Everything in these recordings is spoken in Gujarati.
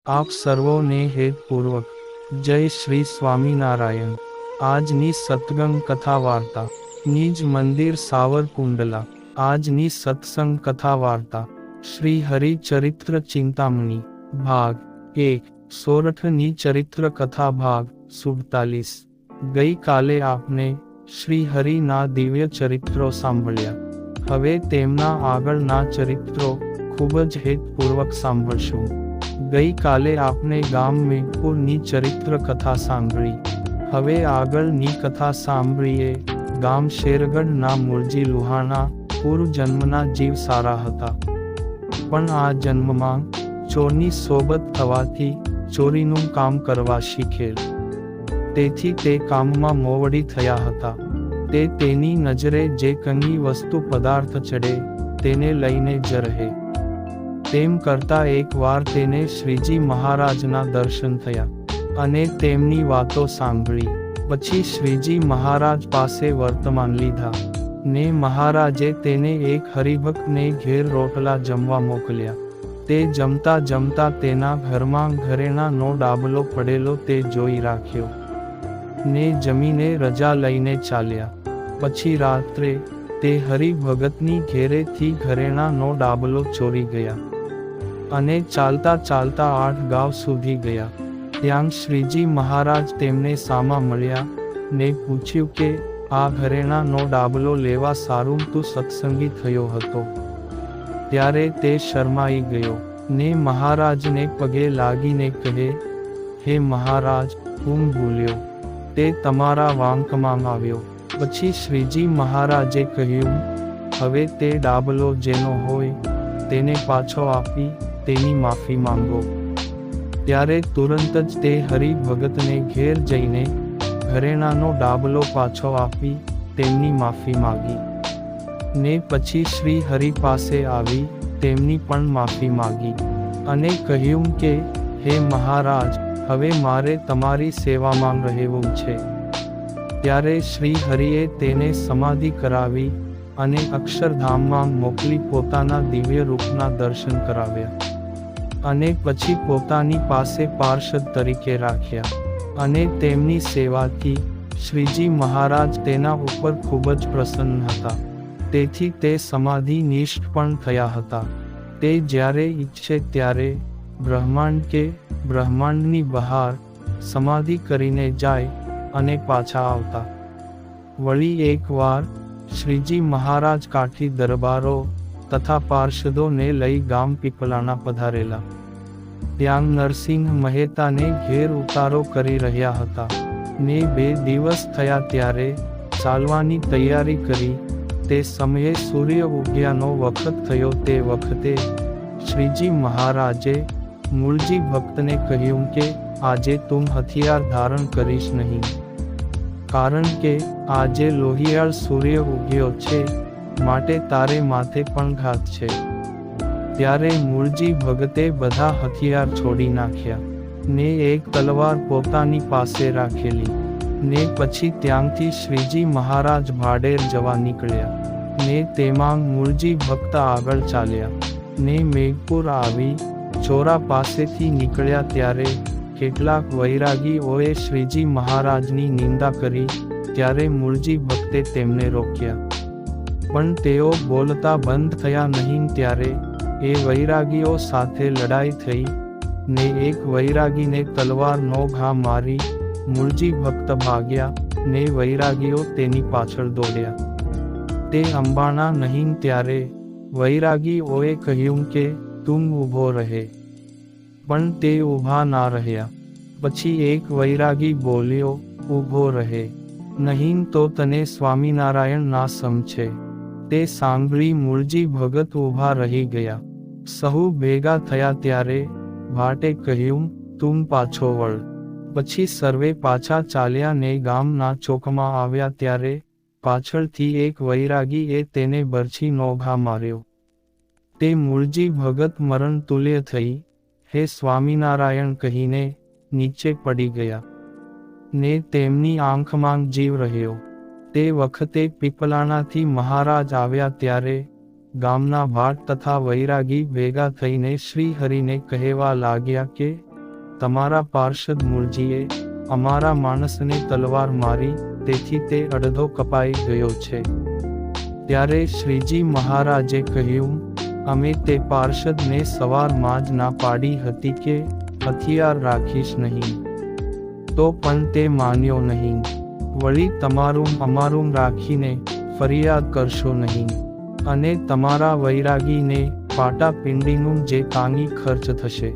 આપ સર્વોને હેતપૂર્વક જય શ્રી સ્વામિનારાયણ। આજની સત્સંગ કથા વાર્તા નિજ મંદિર સાવરકુંડલા। આજની સત્સંગ કથા વાર્તા શ્રી હરિચરિત્ર ચિંતામણી ભાગ 1 સોરઠની ચરિત્ર કથા ભાગ 47। ગઈ કાલે આપને શ્રી હરિના દિવ્ય ચરિત્રો સાંભળ્યા। હવે તેમના આગળના ચરિત્રો ખૂબ જ હેતપૂર્વક સાંભળશું। ગઈ કાલે આપને ગામ મેઘપુરની ચરિત્ર કથા સાંભળી। હવે આગળની કથા સાંભળીએ। ગામ શેરગઢના મૂળજી લુહાણા પૂર્વ જન્મના જીવ સારા હતા, પણ આ જન્મમાં ચોરની સોબત થવાથી ચોરીનું કામ કરવા શીખેલ। તેથી તે કામમાં મોવડી થયા હતા। તે તેની નજરે જે કંઈ વસ્તુ પદાર્થ ચડે તેને લઈને જ રહે। તેમ કરતા એકવાર તેને શ્રીજી મહારાજના દર્શન થયા અને તેમની વાતો સાંભળી। પછી શ્રીજી મહારાજ પાસે વર્તમાન લીધા ને મહારાજે તેને એક હરિભક્તને ઘેર રોટલા જમવા મોકલ્યા। તે જમતા જમતા તેના ઘરમાં ઘરેણાનો ડાબલો પડેલો તે જોઈ રાખ્યો ને જમીને રજા લઈને ચાલ્યા। પછી રાત્રે તે હરિભગતની ઘેરેથી ઘરેણાનો ડાબલો ચોરી ગયા અને ચાલતા ચાલતા 8 ગાંવ સુધી ગયા। ત્યાં શ્રીજી મહારાજ તેમને સામા મળ્યા ને પૂછ્યું કે આ ઘરેણાનો ડાબલો લેવા સારું તું સત્સંગી થયો હતો? ત્યારે તે શરમાઈ ગયો ને મહારાજને પગે લાગીને કહે, હે મહારાજ, હું ભૂલ્યો, તે તમારા વાંકમાં આવ્યો। પછી શ્રીજી મહારાજે કહ્યું, હવે તે ડાબલો જેનો હોય તેને પાછો આપી તેની માફી માંગો। ત્યારે તુરંત જ તે હરિભગતને ઘેર જઈને ઘરેણાનો ડાબલો પાછો આપી તેમની માફી માગી ને પછી શ્રી હરિ પાસે આવી તેમની પણ માફી માગી અને કહ્યું કે હે મહારાજ, હવે મારે તમારી સેવામાં રહેવું છે। ત્યારે શ્રી હરિએ તેને સમાધિ કરાવી અને અક્ષરધામમાં મોકલી પોતાના દિવ્ય રૂપના દર્શન કરાવ્યા અને પછી પોતાની પાસે પાર્ષદ તરીકે રાખ્યા અને તેમની સેવાથી શ્રીજી મહારાજ તેના ઉપર ખૂબ જ પ્રસન્ન હતા। તેથી તે સમાધિ નિષ્ઠ પણ થયા હતા। તે જ્યારે ઈચ્છે ત્યારે બ્રહ્માંડ કે બ્રહ્માંડની બહાર સમાધિ કરીને જાય અને પાછા આવતા। વળી એકવાર શ્રીજી મહારાજ કાઠી દરબારો તથા પાર્ષદોને લઈ ગામ પીપલાણા પધારેલા। ત્યાં નરસિંહ મહેતાને ઘેર ઉતારો કરી રહ્યા હતા ને 2 દિવસ થયા ત્યારે ચાલવાની તૈયારી કરી। તે સમયે સૂર્ય ઉગ્યાનો વખત થયો। તે વખતે શ્રીજી મહારાજે મૂળજી ભક્તને કહ્યું કે આજે તું હથિયાર ધારણ કરીશ નહીં, કારણ કે આજે લોહિયાળ સૂર્ય ઉગ્યો છે, માટે તારે માથે પણ ઘાત છે। ત્યારે મૂળજી ભગતે બધા હથિયાર છોડી નાખ્યા ને એક તલવાર પોતાની પાસે રાખેલી ને પછી ત્યાંથી શ્રીજી મહારાજ ભાડેર જવા નીકળ્યા ને તેમાં મૂળજી ભક્ત આગળ ચાલ્યા ને મેઘપુર આવી ચોરા પાસેથી નીકળ્યા ત્યારે કેટલાક વૈરાગીઓએ શ્રીજી મહારાજની નિંદા કરી। ત્યારે મૂળજી ભક્તે તેમને રોક્યા, પણ તેઓ બોલતા બંધ થયા નહીં। ત્યારે એ વૈરાગીઓ સાથે લડાઈ થઈ ને એક વૈરાગીને તલવારનો ઘા મારી મૂળજી ભક્ત ભાગ્યા ને વૈરાગીઓ તેની પાછળ દોડ્યા। તે અંબાણા નહીં ત્યારે વૈરાગીઓએ કહ્યું કે તું ઊભો રહે, પણ તે ઊભા ના રહ્યા। પછી એક વૈરાગી બોલ્યો, ઊભો રહે, નહીં તો તને સ્વામિનારાયણ ના સમજે। તે સાંભળી મૂળજી ભગત ઊભા રહી ગયા। સહુ ભેગા થયા ત્યારે ભાટે કહ્યું, તું પાછો વળ। પછી સર્વે પાછા ચાલ્યા ને ગામના ચોકમાં આવ્યા ત્યારે પાછળથી એક વૈરાગીએ તેને બરછીનો ઘા માર્યો। તે મૂળજી ભગત મરણ તુલ્ય થઈ હે સ્વામિનારાયણ કહીને નીચે પડી ગયા ને તેમની આંખમાં જીવ રહ્યો। તે વખતે પીપલાણાથી મહારાજ આવ્યા ત્યારે ગામના ભાટ તથા વૈરાગી ભેગા થઈને શ્રી હરિને કહેવા લાગ્યા કે તમારા પાર્ષદ મૂળજીએ અમારા માણસને તલવાર મારી, તેથી તે અડધો કપાઈ ગયો છે. ત્યારે શ્રીજી મહારાજે કહ્યું, અમે તે પાર્ષદને સવારમાં જ ના પાડી હતી કે હથિયાર રાખીશ નહીં, તો પણ તે માન્યો નહીં. વળી તમારું અમારું રાખીને ફરિયાદ કરશો નહીં, અને તમારા વૈરાગીને પાટાપિંડીનું જે કાંઈ ખર્ચ થશે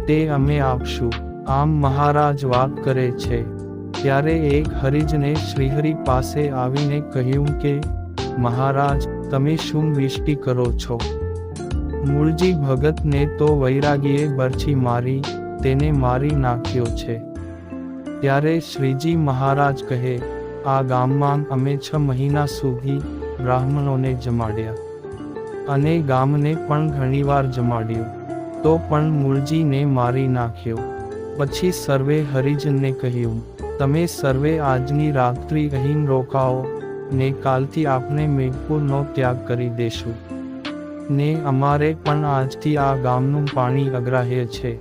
તે અમે આપશું. આમ મહારાજ વાત કરે છે. ત્યારે એક હરિજને શ્રીહરિ પાસે આવીને કહ્યું કે મહારાજ, તમે શું વિષ્ટિ કરો છો? મૂળજી ભગતને તો વૈરાગીએ બરછી મારી, તેને મારી નાખ્યો છે. ત્યારે શ્રીજી મહારાજ કહે, આ ગામમાં અમે 6 મહિના સુધી બ્રાહ્મણોને જમાડ્યા, અને ગામને પણ ઘણીવાર જમાડ્યું, તો પણ મૂળજીને મારી નાખ્યો. પછી સર્વે હરિજનને કહ્યું, તમે સર્વે આજની રાત્રિ અહીં રોકાઓ, ને કાલથી આપણે મેઘપુરનો ત્યાગ કરી દેશું, ને અમારે પણ આજથી આ ગામનું પાણી અગ્રાહ્ય છે.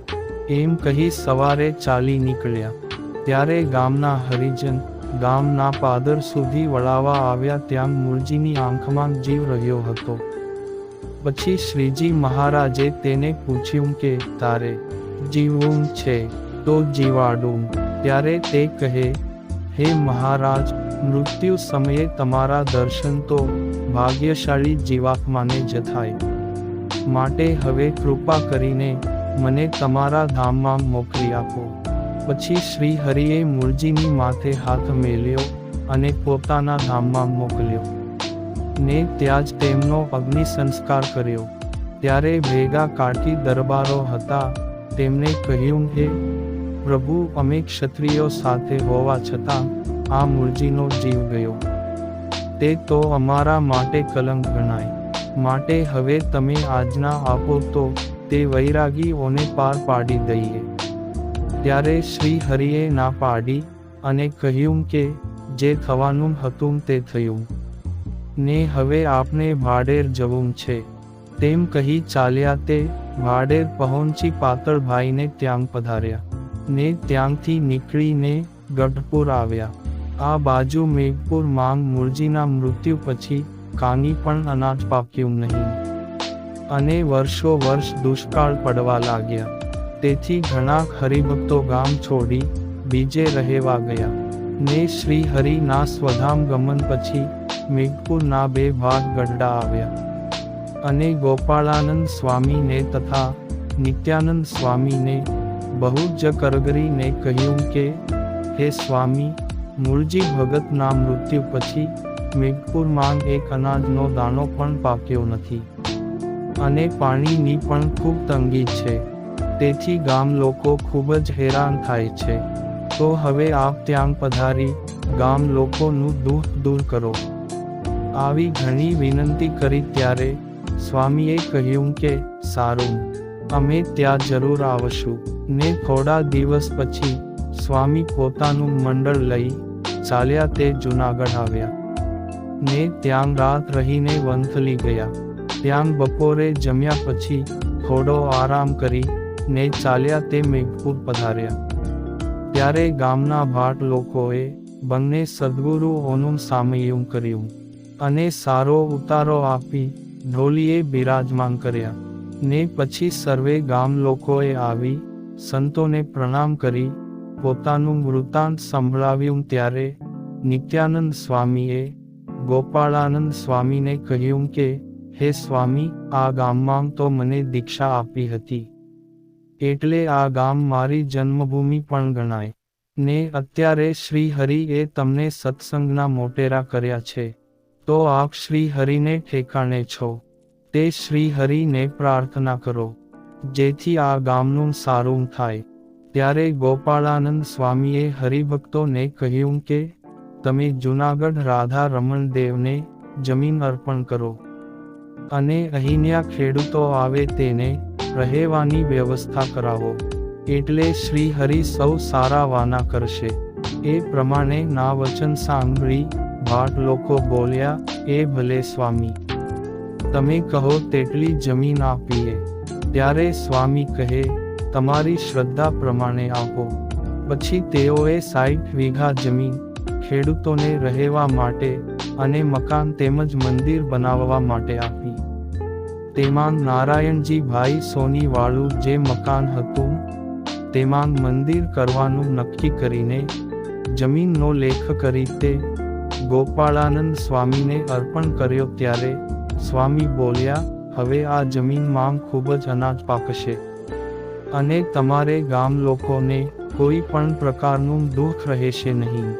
એમ કહી સવારે ચાલી નીકળ્યા. ત્યારે ગામના હરિજન ગામના પાદર સુધી વળાવા આવ્યા. ત્યાં મૂળજીની આંખમાં જીવ રહ્યો હતો. પછી શ્રીજી મહારાજે તેને પૂછ્યું કે તારે જીવવું છે તો જીવાડું. ત્યારે તે કહે, હે મહારાજ, મૃત્યુ સમયે તમારા દર્શન તો ભાગ્યશાળી જીવાત્માને જ થાય. માટે હવે કૃપા કરીને મને તમારા ધામમાં મોકલી આપો. પછી શ્રી હરિએ મૂળજીની માથે હાથ મેલ્યો અને પોતાના ધામમાં મોકલ્યો, ને ત્યાં જ તેમનો અગ્નિ સંસ્કાર કર્યો. ત્યારે ભેગા કાઠી દરબારો હતા. તેમને કહ્યું, હે પ્રભુ, અમે ક્ષત્રિયો સાથે હોવા છતાં આ મૂળજીનો જીવ ગયો, તે તો અમારા માટે કલંક ગણાય. માટે હવે તમે આજ્ઞા આપો તો તે વૈરાગીઓને પાર પાડી દઈએ. ત્યારે શ્રી હરિએ ના પાડી અને કહ્યું કે જે થવાનું હતું તે થયું, ને હવે આપને ભાડેર જવું છે. તેમ કહી ચાલ્યા. તે ભાડેર પહોંચી પાતળભાઈને ત્યાં પધાર્યા, ને ત્યાંથી નીકળીને ગઢપુર આવ્યા. આ બાજુ મેઘપુર માંગ મૂળજીના મૃત્યુ પછી કાંઈ પણ અનાજ પાક્યું નહીં, અને વર્ષો વર્ષ દુષ્કાળ પડવા લાગ્યા. તેથી ઘણા હરિભક્તો ગામ છોડી બીજે રહેવા ગયા. ને શ્રી હરિના સ્વધામ ગમન પછી મેઘપુરના 2 ભાગ ગઢડા આવ્યા. અને ગોપાળાનંદ સ્વામીને તથા નિત્યાનંદ સ્વામીને બહુ જ કરગરીને કહ્યું કે હે સ્વામી, મૂળજી ભગતના મૃત્યુ પછી મેઘપુરમાં એક અનાજનો દાણો પણ પાક્યો નથી, અને પાણીની પણ ખૂબ તંગી છે. તેથી ગામ લોકો ખૂબ જ હેરાન થાય છે. તો હવે આપ ત્યાં પધારી ગામ લોકોનું દુઃખ દૂર કરો. આવી ઘણી વિનંતી કરી. ત્યારે સ્વામીએ કહ્યું કે સારું, અમે ત્યાં જરૂર આવશું. ને થોડા દિવસ પછી સ્વામી પોતાનું મંડળ લઈ ચાલ્યા. તે જૂનાગઢ આવ્યા, ને ત્યાં રાત રહીને વંથલી ગયા. ત્યાં બપોરે જમ્યા પછી થોડો આરામ કરી ને ચાલ્યા. તે મેઘપુર પધાર્યા. ત્યારે ગામના ભાટ લોકોએ બંને સદ્ગુરુઓનું સામયું કર્યું, અને સારો ઉતારો આપી ઢોલીએ બિરાજમાન કર્યા. ને પછી સર્વે ગામ લોકોએ આવી સંતોને પ્રણામ કરી પોતાનું વૃત્તાંત સંભળાવ્યું. ત્યારે નિત્યાનંદ સ્વામીએ ગોપાળાનંદ સ્વામીને કહ્યું કે હે સ્વામી, આ ગામમાં તો મને દીક્ષા આપી હતી, એટલે આ ગામ મારી જન્મભૂમિ પણ ગણાય. ને અત્યારે શ્રી હરિએ તમને સત્સંગના મોટેરા કર્યા છે, તો આપ શ્રી હરિને ઠેકાણે છો. તે શ્રી હરિને પ્રાર્થના કરો, જેથી આ ગામનું સારું થાય. ત્યારે ગોપાળાનંદ સ્વામીએ હરિભક્તોને કહ્યું કે તમે જૂનાગઢ રાધા રમણ દેવને જમીન અર્પણ કરો, અને અહીંના ખેડૂતો આવે તેને રહેવાની વ્યવસ્થા કરાવો, એટલે શ્રી હરિ સૌ સારા વાના કરશે. એ પ્રમાણે ના વચન સાંભળી ભાટ લોકો બોલ્યા, એ ભલે સ્વામી, તમે કહો તેટલી જમીન આપીએ. ત્યારે સ્વામી કહે, તમારી શ્રદ્ધા પ્રમાણે આપો. પછી તેઓએ 60 વીઘા જમીન ખેડૂતોને રહેવા માટે અને મકાન તેમજ મંદિર બનાવવા માટે આપી. તેમાં નારાયણજી ભાઈ સોનીવાળું જે મકાન હતું તેમાં મંદિર કરવાનું નક્કી કરીને જમીનનો લેખ કરી તે ગોપાળાનંદ સ્વામીને અર્પણ કર્યો. ત્યારે સ્વામી બોલ્યા, હવે આ જમીનમાં ખૂબ જ અનાજ પાકશે અને તમારે ગામ લોકોને કોઈ પણ પ્રકારનું દુઃખ રહેશે નહીં.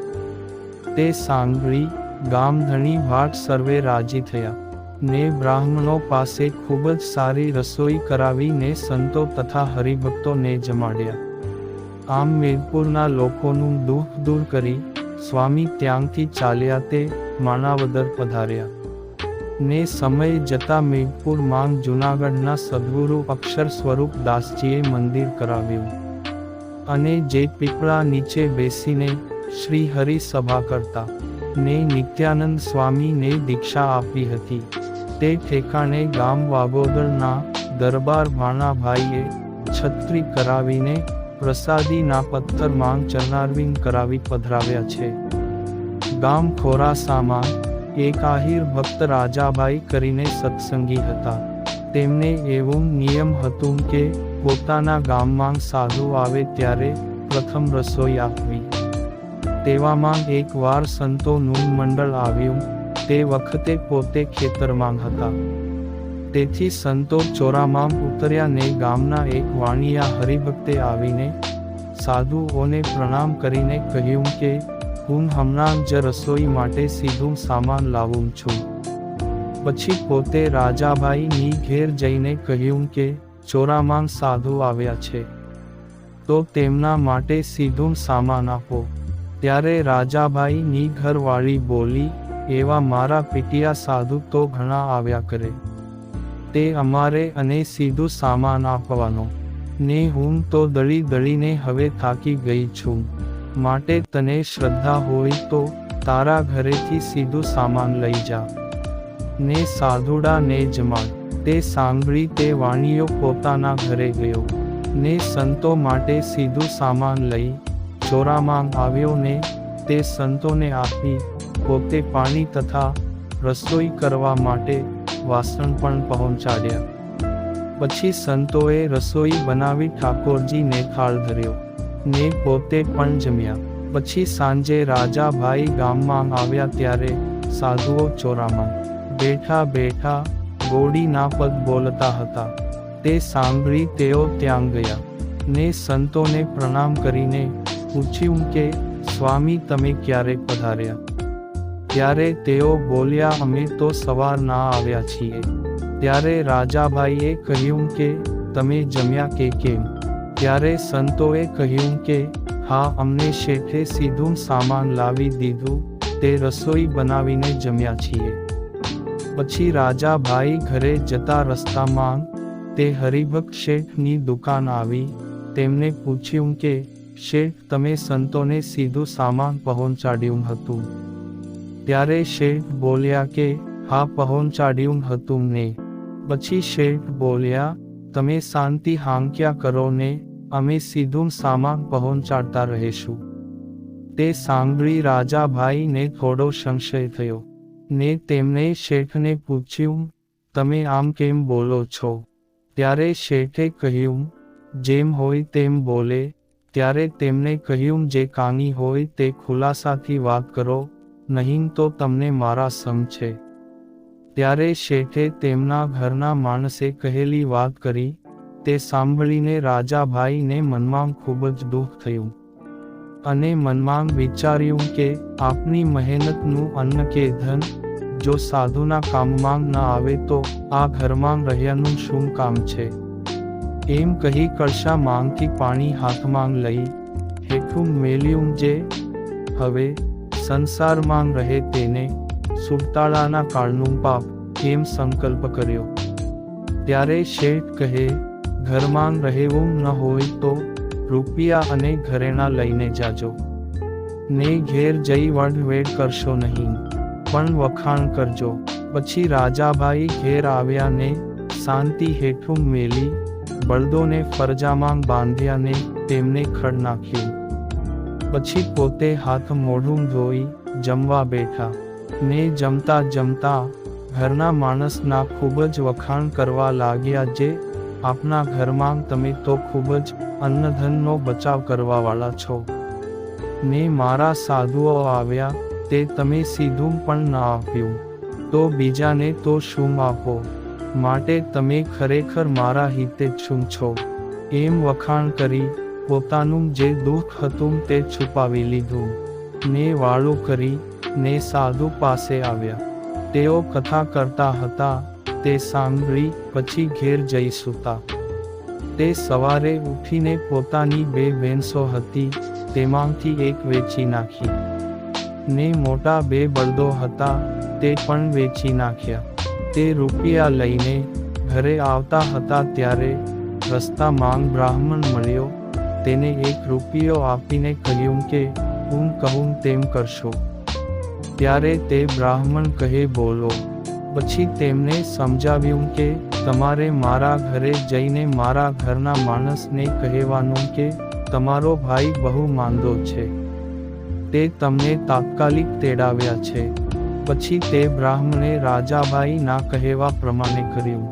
તે સાંભળી ગામધણી ભાટ સર્વે રાજી થયા ને બ્રાહ્મણો પાસે ખૂબ જ સારી રસોઈ કરાવીને સંતો તથા હરિભક્તોને જમાડ્યા. આમ મેદપુરના લોકોનું દુઃખ દૂર કરી સ્વામી ત્યાંથી ચાલ્યા તે માણાવદર પધાર્યા ને સમય જતા મેદપુર માંગ જૂનાગઢના સદ્ગુરુ અક્ષર સ્વરૂપ દાસજીએ મંદિર કરાવ્યું અને જે પીપળા નીચે બેસીને શ્રી હરિ સભા કરતા ને નિત્યાનંદ સ્વામીને દીક્ષા આપી હતી તે ઠેકાણે ગામ વાગોદરના દરબાર ભાણાભાઈએ છત્રી કરાવીને પ્રસાદીના પથ્થર માંગ ચરણારવિંદ કરાવી પધરાવ્યા છે. ગામ ખોરાસામાં એક આહિર ભક્ત રાજાભાઈ કરીને સત્સંગી હતા. તેમને એવું નિયમ હતું કે પોતાના ગામમાં સાધુ આવે ત્યારે પ્રથમ રસોઈ આપવી. તેવામાં એક વાર સંતોનું મંડળ આવ્યું. તે વખતે પોતે ખેતરમાં હતા. તેથી સંતો ચોરામાં ઉતર્યા ને ગામના એક વાણિયા હરિભક્તે આવીને સાધુઓને પ્રણામ કરીને કહ્યું કે હું હમણાં જ રસોઈ માટે સીધું સામાન લાવું છું. પછી પોતે રાજાભાઈની ઘેર જઈને કહ્યું કે ચોરામાં સાધુ આવ્યા છે તો તેમના માટે સીધું સામાન આપો. ત્યારે રાજાભાઈની ઘરવાળી બોલી, એવા મારા પીટિયા સાધુ તો ઘણા આવ્યા કરે, તે અમારે અને સીધું સામાન આપવાનો ને હું તો દળી દળીને હવે થાકી ગઈ છું. માટે તને શ્રદ્ધા હોય તો તારા ઘરેથી સીધું સામાન લઈ જા ને સાધુડાને જમાડ. તે સાંભળી તે વાણિયો પોતાના ઘરે ગયો ને સંતો માટે સીધું સામાન લઈ ચોરામાં આવ્યો ને તે સંતોને આપી પોતે પાણી તથા રસોઈ કરવા માટે વાસણ પણ પહોંચાડ્યા. પછી સંતોએ રસોઈ બનાવી ઠાકોરજીને થાળ ધર્યો ને પોતે પણ જમ્યા. પછી સાંજે રાજાભાઈ ગામમાં આવ્યા ત્યારે સાધુઓ ચોરામાં બેઠા બેઠા ગોળીના પદ બોલતા હતા. તે સાંભળી તેઓ ત્યાં ગયા ને સંતોને પ્રણામ કરીને પૂછ્યું કે સ્વામી તમે ક્યારે પધાર્યા? ત્યારે તેઓ બોલ્યા, અમે તો સવારના આવ્યા છીએ. ત્યારે રાજાભાઈએ કહ્યું કે તમે જમ્યા કે કેમ? ત્યારે સંતોએ કહ્યું કે હા, અમને શેઠે સીધું સામાન લાવી દીધું, તે રસોઈ બનાવીને જમ્યા છીએ. પછી રાજાભાઈ ઘરે જતા રસ્તામાં તે હરિભક્ત શેઠની દુકાન આવી. તેમને પૂછ્યું કે શેઠ, તમે સંતોને સીધું સામાન પહોંચાડ્યું હતું? ત્યારે શેઠ બોલ્યા કે હા, પહોંચાડ્યું હતું ને. પછી શેઠ બોલ્યા, તમે શાંતિ હાંક્યા કરો ને અમે સીધું સામાન પહોંચાડતા રહેશું. તે સાંભળી રાજાભાઈને થોડો સંશય થયો ને તેમણે શેઠને પૂછ્યું, તમે આમ કેમ બોલો છો? ત્યારે શેઠે કહ્યું, જેમ હોય તેમ બોલે. ત્યારે તેમણે કહ્યું, જે કાંઈ હોય તે ખુલાસાથી વાત કરો, નહીં તો તમને મારા સમ છે. ત્યારે શેઠે તેમના ઘરના માણસે કહેલી વાત કરી. તે સાંભળીને રાજાભાઈને મનમાં ખૂબ જ દુઃખ થયું અને મનમાં વિચાર્યું કે આપની મહેનતનું અન્ન કે ધન જો સાધુના કામમાં ન આવે તો આ ઘરમાં રહ્યાનું શું કામ છે? એમ કહી કળશા માંગથી પાણી હાથમાં લઈ હેઠું મેલ્યું. જે હવે સંસારમાં રહે તેને સુરતાળાના કાળનું પાપ એમ સંકલ્પ કર્યો. ત્યારે શેઠ કહે, ઘરમાં રહેવું ન હોય તો રૂપિયા અને ઘરેણા લઈને જાજો ને ઘેર જઈ વઢવેડ કરશો નહીં, પણ વખાણ કરજો. પછી રાજાભાઈ ઘેર આવ્યા ને શાંતિ હેઠું મેલી બળદોને ફરજામાં બાંધ્યા ને તેમને ખડ નાખ્યું. પછી પોતે હાથ મોઢું ધોઈ જમવા બેઠા. ને જમતા જમતા ઘરના માણસના ખૂબ જ વખાણ કરવા લાગ્યા, જે આપના ઘરમાં તમે તો ખૂબ જ અન્નધનનો બચાવ કરવાવાળા છો. ને મારા સાધુઓ આવ્યા તે તમે સીધું પણ ન આપ્યું, તો બીજાને તો શું આપો? માટે તમે ખરેખર મારા હિતે છું છો. એમ વખાણ કરી પોતાનું જે દુઃખ હતું તે છુપાવી લીધું. ને વાળું કરી ને સાધુ પાસે આવ્યા. તેઓ કથા કરતા હતા તે સાંભળી પછી ઘેર જઈ સૂતા. તે સવારે ઉઠીને પોતાની 2 ભેંસો હતી તેમાંથી એક વેચી નાખી. ને મોટા 2 બળદો હતા તે પણ વેચી નાખ્યા. તે રૂપિયા લઈને ઘરે આવતા હતા ત્યારે રસ્તામાં બ્રાહ્મણ મળ્યો. તેને 1 રૂપિયો આપીને કહ્યું કે હું કહું તેમ કરશો. ત્યારે તે બ્રાહ્મણ કહે બોલો. પછી તેમને સમજાવ્યું કે તમારે મારા ઘરે જઈને મારા ઘરના માણસને કહેવાનું કે તમારો ભાઈ બહુ માંદો છે, તે તમને તાત્કાલિક તેડાવ્યા છે. પછી તે બ્રાહ્મણે રાજાભાઈ ના કહેવા પ્રમાણે કર્યું.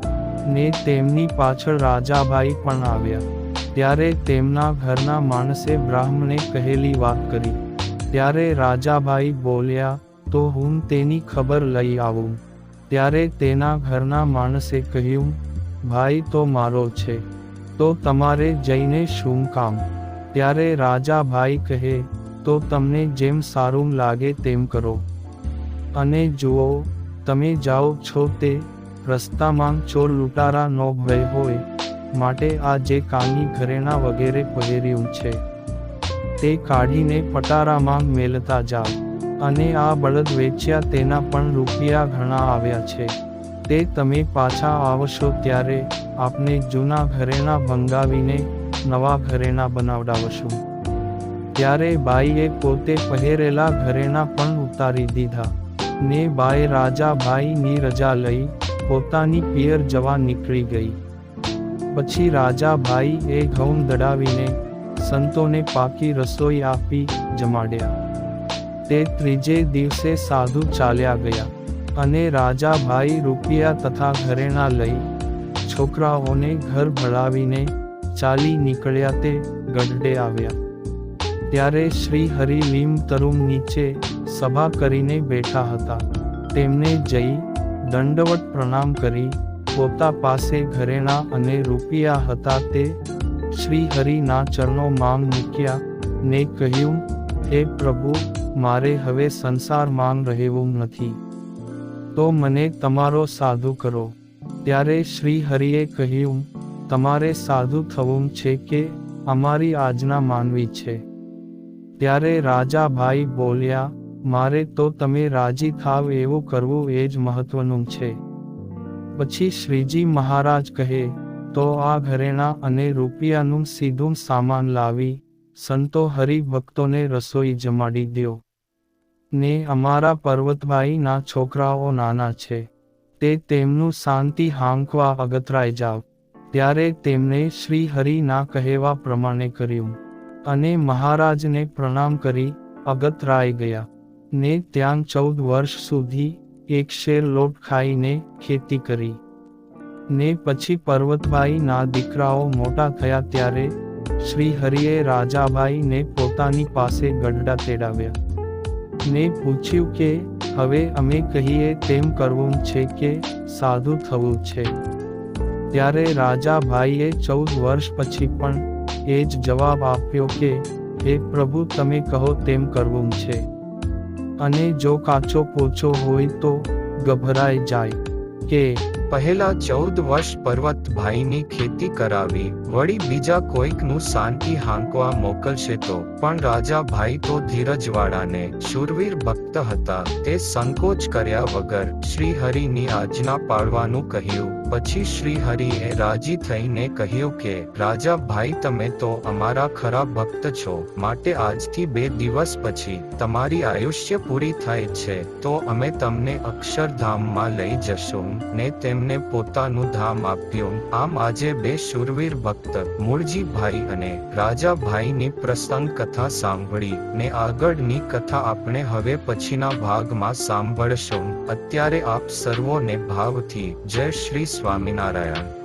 ને તેમની પાછળ રાજાભાઈ પણ આવ્યા. ત્યારે તેમના ઘરના માણસે બ્રાહ્મણે કહેલી વાત કરી. ત્યારે રાજાભાઈ બોલ્યા, તો હું તેની ખબર લઈ આવું. ત્યારે તેના ઘરના માણસે કહ્યું, ભાઈ તો મારો છે, તો તમારે જઈને શું કામ? ત્યારે રાજાભાઈ કહે, તો તમને જેમ સારું લાગે તેમ કરો. અને જુઓ, તમે જાઓ છો તે રસ્તામાં ચોર લૂંટારા નો ભય હોય, માટે આ જે કાની ઘરેણા વગેરે પહેર્યું છે તે કાઢીને પટારામાં મેલતા જાઓ. અને આ બળદ વેચ્યા તેના પણ રૂપિયા ઘણા આવ્યા છે. તે તમે પાછા આવશો ત્યારે આપને જૂના ઘરેણા ભંગાવીને નવા ઘરેણા બનાવડાવશું. ત્યારે બાઈએ પોતે પહેરેલા ઘરેણા પણ ઉતારી દીધા. ને બાઈ રાજાભાઈની રજા લઈ પોતાની પિયર જવા નીકળી ગઈ. પછી રાજાભાઈ એ ઘઉં દડાવીને સંતોને પાકી રસોઈ આપી જમાડ્યા. તે ત્રીજે દિવસે સાધુ ચાલ્યા ગયા. અને રાજાભાઈ રૂપિયા તથા ઘરેણા લઈ છોકરાઓને ઘર ભળાવીને ચાલી નીકળ્યા. તે ગઢડે આવ્યા ત્યારે શ્રી હરિ લીમ તરુમ નીચે સભા કરીને બેઠા હતા. તેમને જઈ દંડવત પ્રણામ કરી પોતા પાસે ઘરેણા અને રૂપિયા હતા તે શ્રી હરિના ચરણોમાં મૂક્યા. ને કહ્યું, હે પ્રભુ, મારે હવે સંસારમાં રહેવું નથી, તો મને તમારો સાધુ કરો. ત્યારે શ્રી હરિએ કહ્યું, તમારે સાધુ થવું છે કે અમારી આજ્ઞા માનવી છે? ત્યારે રાજાભાઈ બોલ્યા, મારે તો તમે રાજી થાવ એવું કરવું એ જ મહત્વનું છે. પછી શ્રીજી મહારાજ કહે, તો આ ઘરેણા અને રૂપિયાનું સીધું સામાન લાવી સંતો હરિભક્તોને રસોઈ જમાડી દ્યો. ને અમારા પર્વતભાઈના છોકરાઓ નાના છે, તે તેમનું શાંતિ હાંકવા અગતરાય જાવ. ત્યારે તેમણે શ્રી હરિના કહેવા પ્રમાણે કર્યું. અને મહારાજને પ્રણામ કરી અગતરાય ગયા. ને ત્યાં 14 વર્ષ સુધી 1 શેર લોટ ખાઈને ખેતી કરી. ને પછી પર્વતભાઈના દીકરાઓ મોટા થયા ત્યારે શ્રી હરિએ રાજાભાઈને પોતાની પાસે ગઢડા તેડાવ્યા. ને પૂછ્યું કે હવે અમે કહીએ તેમ કરવું છે કે સાધુ થવું છે? ત્યારે રાજાભાઈએ 14 વર્ષ પછી પણ એ જ જવાબ આપ્યો કે હે પ્રભુ, તમે કહો તેમ કરવું છે. અને જો કાચો પોચો હોય તો ગભરાઈ જાય કે પહેલા 14 વર્ષ પર્વતભાઈની ખેતી કરાવી, વળી બીજા કોઈકનું શાંતિ હાંકવા મોકલશે તો? પણ રાજાભાઈ તો ધીરજવાળાને શૂરવીર ભક્ત હતા. તે સંકોચ કર્યા વગર શ્રી હરિની આજ્ઞા પાળવાનું કહ્યું. પછી શ્રી હરિએ રાજી થઈને કહ્યું કે રાજા ભાઈ, તમે તો અમારા ખરા ભક્ત છો, માટે આજથી 2 દિવસ પછી તમારી આયુષ્ય પૂરી થાય છે તો અમે તમને અક્ષરધામમાં લઈ જશું. ને તેમને પોતાનું ધામ આપ્યું. આમ આજે 2 શૂરવીર ભક્ત મૂળજીભાઈ અને રાજાભાઈની પ્રસંગ કથા સાંભળી ને આગળની કથા આપણે હવે પછીના ભાગમાં સાંભળશું. અત્યારે આપ સર્વોને ભાવથી જય શ્રી સ્વામિનારાયણ.